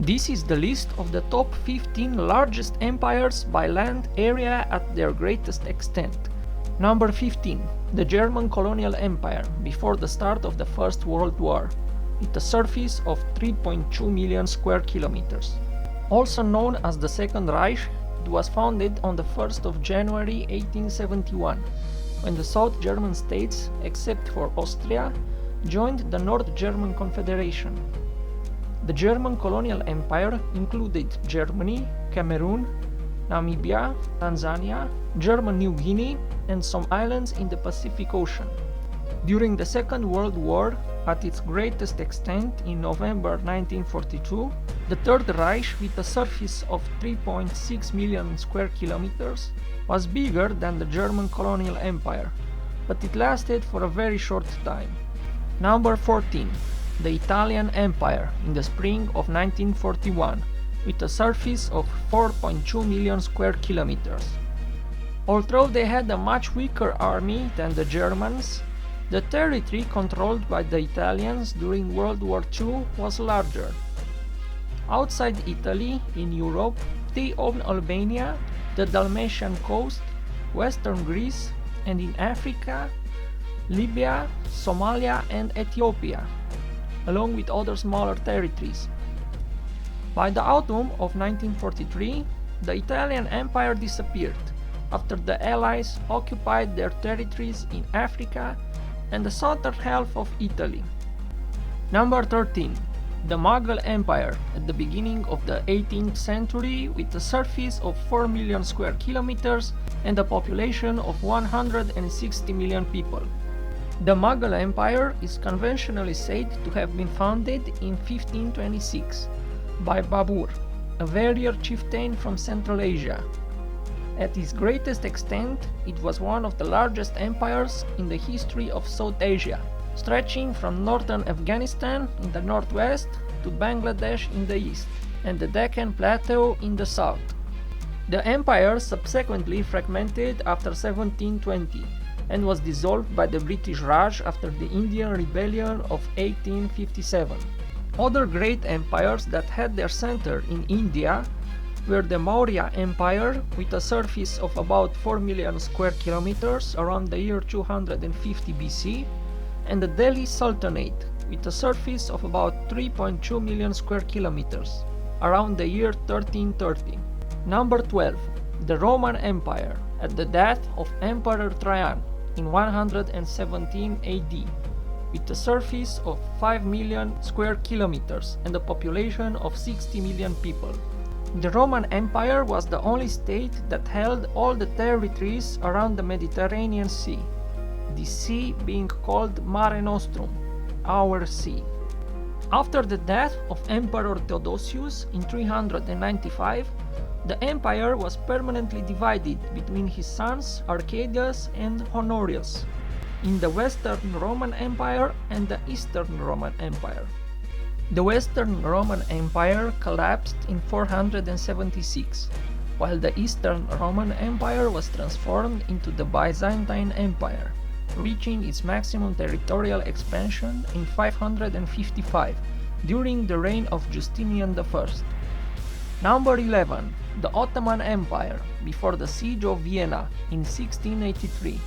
This is the list of the top 15 largest empires by land area at their greatest extent. Number 15. The German Colonial Empire, before the start of the First World War, with a surface of 3.2 million square kilometers. Also known as the Second Reich, it was founded on the 1st of January 1871, when the South German states, except for Austria, joined the North German Confederation. The German Colonial Empire included Germany, Cameroon, Namibia, Tanzania, German New Guinea, and some islands in the Pacific Ocean. During the Second World War, at its greatest extent in November 1942, the Third Reich, with a surface of 3.6 million square kilometers, was bigger than the German Colonial Empire, but it lasted for a very short time. Number 14. The Italian Empire, in the spring of 1941, with a surface of 4.2 million square kilometers. Although they had a much weaker army than the Germans, the territory controlled by the Italians during World War II was larger. Outside Italy, in Europe, they owned Albania, the Dalmatian coast, western Greece, and in Africa, Libya, Somalia, and Ethiopia, along with other smaller territories. By the autumn of 1943, the Italian Empire disappeared after the Allies occupied their territories in Africa and the southern half of Italy. Number 13. The Mughal Empire, at the beginning of the 18th century, with a surface of 4 million square kilometers and a population of 160 million people. The Mughal Empire is conventionally said to have been founded in 1526 by Babur, a warrior chieftain from Central Asia. At its greatest extent, it was one of the largest empires in the history of South Asia, stretching from northern Afghanistan in the northwest to Bangladesh in the east, and the Deccan Plateau in the south. The empire subsequently fragmented after 1720 and was dissolved by the British Raj after the Indian Rebellion of 1857. Other great empires that had their center in India were the Maurya Empire, with a surface of about 4 million square kilometers around the year 250 BC, and the Delhi Sultanate, with a surface of about 3.2 million square kilometers around the year 1330. Number 12. The Roman Empire, at the death of Emperor Trajan in 117 AD, with a surface of 5 million square kilometers and a population of 60 million people. The Roman Empire was the only state that held all the territories around the Mediterranean Sea, the sea being called Mare Nostrum, our sea. After the death of Emperor Theodosius in 395, the empire was permanently divided between his sons Arcadius and Honorius, in the Western Roman Empire and the Eastern Roman Empire. The Western Roman Empire collapsed in 476, while the Eastern Roman Empire was transformed into the Byzantine Empire, reaching its maximum territorial expansion in 555 during the reign of Justinian I. Number 11. The Ottoman Empire, before the Siege of Vienna in 1683,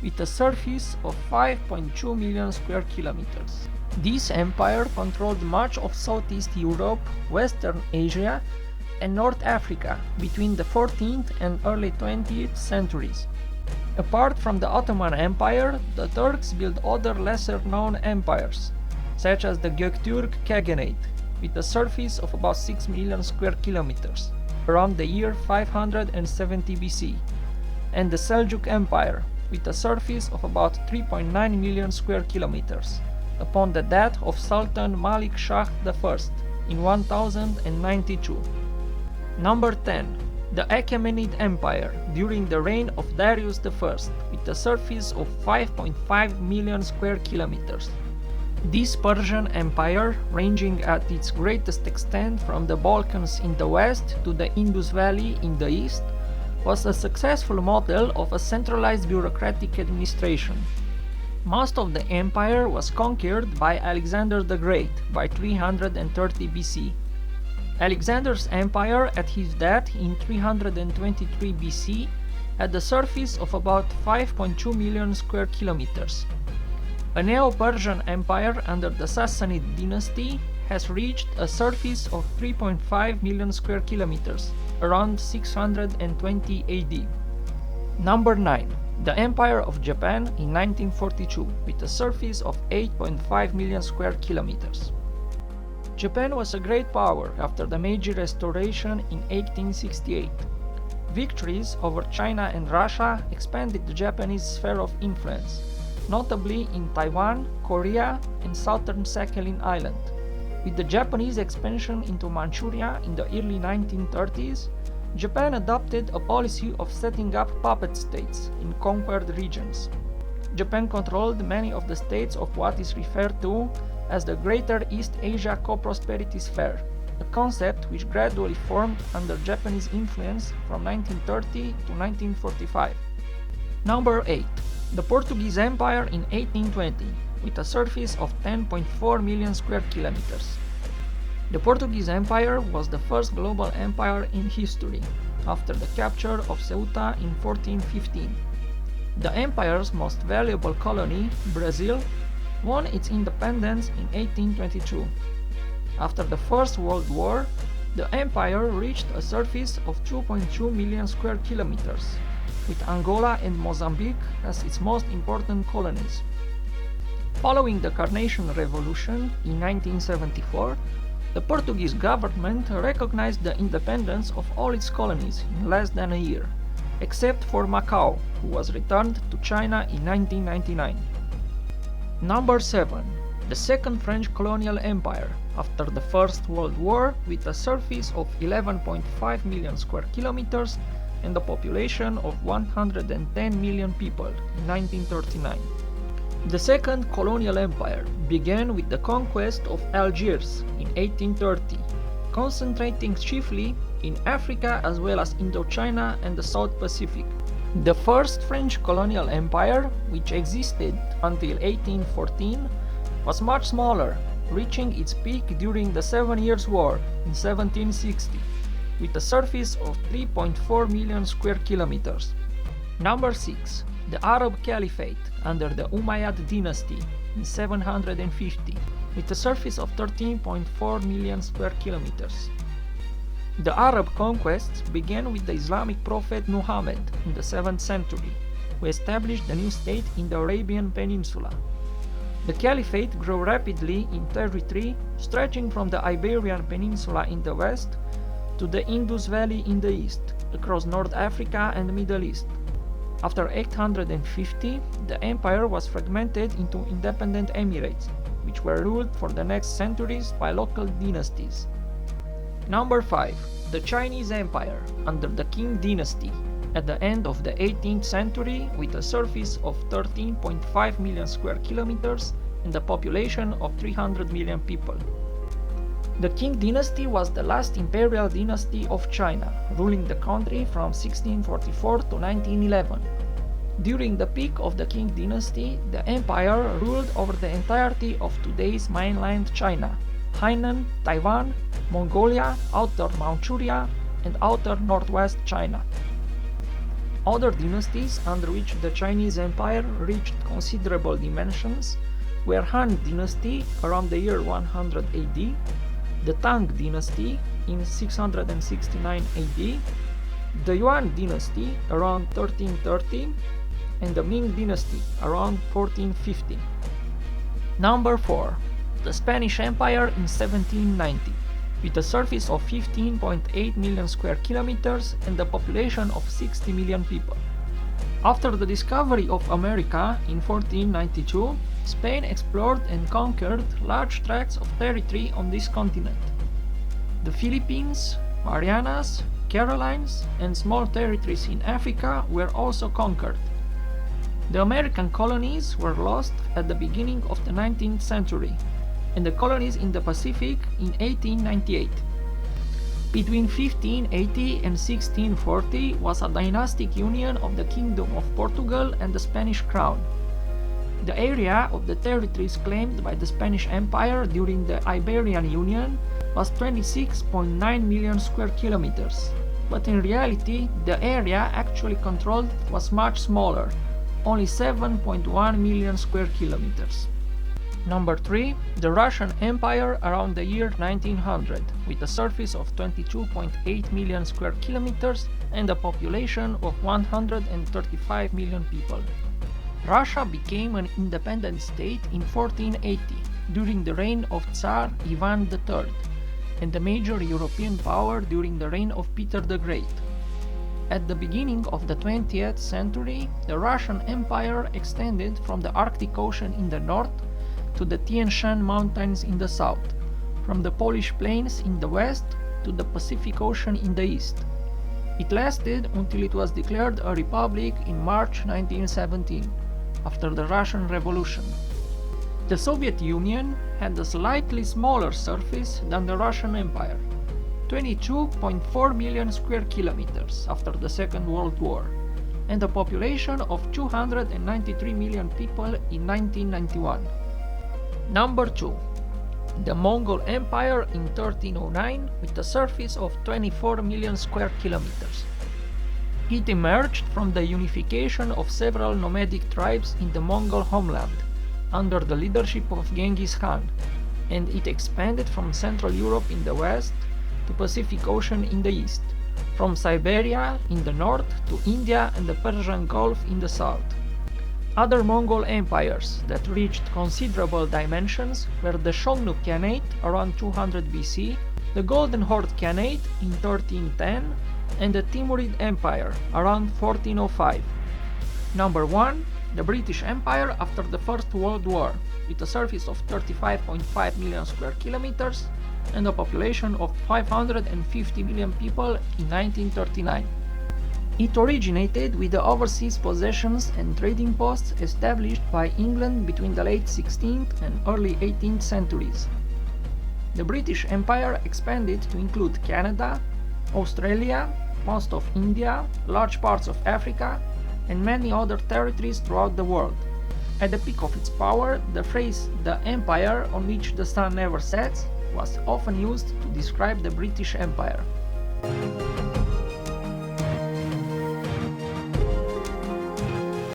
with a surface of 5.2 million square kilometers. This empire controlled much of Southeast Europe, Western Asia, and North Africa between the 14th and early 20th centuries. Apart from the Ottoman Empire, the Turks built other lesser-known empires, such as the Göktürk Khaganate, with a surface of about 6 million square kilometers, around the year 570 BC, and the Seljuk Empire, with a surface of about 3.9 million square kilometers, upon the death of Sultan Malik Shah I in 1092. Number 10. The Achaemenid Empire, during the reign of Darius I, with a surface of 5.5 million square kilometers. This Persian Empire, ranging at its greatest extent from the Balkans in the west to the Indus Valley in the east, was a successful model of a centralized bureaucratic administration. Most of the empire was conquered by Alexander the Great by 330 BC. Alexander's empire at his death in 323 BC had a surface of about 5.2 million square kilometers. A Neo-Persian empire under the Sassanid dynasty has reached a surface of 3.5 million square kilometers, around 620 AD. Number 9. The Empire of Japan in 1942, with a surface of 8.5 million square kilometers. Japan was a great power after the Meiji Restoration in 1868. Victories over China and Russia expanded the Japanese sphere of influence, notably in Taiwan, Korea, and southern Sakhalin Island. With the Japanese expansion into Manchuria in the early 1930s, Japan adopted a policy of setting up puppet states in conquered regions. Japan controlled many of the states of what is referred to as the Greater East Asia Co-Prosperity Sphere, a concept which gradually formed under Japanese influence from 1930 to 1945. Number 8. The Portuguese Empire in 1820, with a surface of 10.4 million square kilometers. The Portuguese Empire was the first global empire in history, after the capture of Ceuta in 1415. The empire's most valuable colony, Brazil, won its independence in 1822. After the First World War, the empire reached a surface of 2.2 million square kilometers, with Angola and Mozambique as its most important colonies. Following the Carnation Revolution in 1974, the Portuguese government recognized the independence of all its colonies in less than a year, except for Macau, who was returned to China in 1999. Number 7. The Second French Colonial Empire, after the First World War, with a surface of 11.5 million square kilometers and a population of 110 million people in 1939. The Second Colonial Empire began with the conquest of Algiers in 1830, concentrating chiefly in Africa as well as Indochina and the South Pacific. The First French Colonial Empire, which existed until 1814, was much smaller, reaching its peak during the 7 Years' War in 1760, with a surface of 3.4 million square kilometers. Number 6. The Arab Caliphate under the Umayyad dynasty in 750, with a surface of 13.4 million square kilometers. The Arab conquests began with the Islamic prophet Muhammad in the 7th century, who established a new state in the Arabian Peninsula. The Caliphate grew rapidly in territory, stretching from the Iberian Peninsula in the west to the Indus Valley in the east, across North Africa and the Middle East. After 850, the empire was fragmented into independent emirates, which were ruled for the next centuries by local dynasties. Number 5. The Chinese Empire under the Qing dynasty at the end of the 18th century, with a surface of 13.5 million square kilometers and a population of 300 million people. The Qing dynasty was the last imperial dynasty of China, ruling the country from 1644 to 1911. During the peak of the Qing dynasty, the empire ruled over the entirety of today's mainland China, Hainan, Taiwan, Mongolia, Outer Manchuria, and Outer Northwest China. Other dynasties under which the Chinese Empire reached considerable dimensions were Han Dynasty around the year 100 AD, the Tang Dynasty in 669 AD, the Yuan Dynasty around 1330, and the Ming Dynasty around 1450. Number 4. The Spanish Empire in 1790, with a surface of 15.8 million square kilometers and a population of 60 million people. After the discovery of America in 1492, Spain explored and conquered large tracts of territory on this continent. The Philippines, Marianas, Carolines, and small territories in Africa were also conquered. The American colonies were lost at the beginning of the 19th century, and the colonies in the Pacific in 1898. Between 1580 and 1640 was a dynastic union of the Kingdom of Portugal and the Spanish Crown. The area of the territories claimed by the Spanish Empire during the Iberian Union was 26.9 million square kilometers, but in reality the area actually controlled was much smaller, only 7.1 million square kilometers. Number 3. The Russian Empire around the year 1900, with a surface of 22.8 million square kilometers and a population of 135 million people. Russia became an independent state in 1480, during the reign of Tsar Ivan III, and a major European power during the reign of Peter the Great. At the beginning of the 20th century, the Russian Empire extended from the Arctic Ocean in the north to the Tian Shan Mountains in the south, from the Polish Plains in the west to the Pacific Ocean in the east. It lasted until it was declared a republic in March 1917, after the Russian Revolution. The Soviet Union had a slightly smaller surface than the Russian Empire, 22.4 million square kilometers after the Second World War, and a population of 293 million people in 1991. Number 2. The Mongol Empire in 1309 with a surface of 24 million square kilometers. It emerged from the unification of several nomadic tribes in the Mongol homeland, under the leadership of Genghis Khan, and it expanded from Central Europe in the west to Pacific Ocean in the east, from Siberia in the north to India and the Persian Gulf in the south. Other Mongol empires that reached considerable dimensions were the Xiongnu Khanate around 200 BC, the Golden Horde Khanate in 1310, and the Timurid Empire around 1405. Number 1. The British Empire after the First World War, with a surface of 35.5 million square kilometers and a population of 550 million people in 1939. It originated with the overseas possessions and trading posts established by England between the late 16th and early 18th centuries. The British Empire expanded to include Canada, Australia, most of India, large parts of Africa, and many other territories throughout the world. At the peak of its power, the phrase "the empire on which the sun never sets" was often used to describe the British Empire.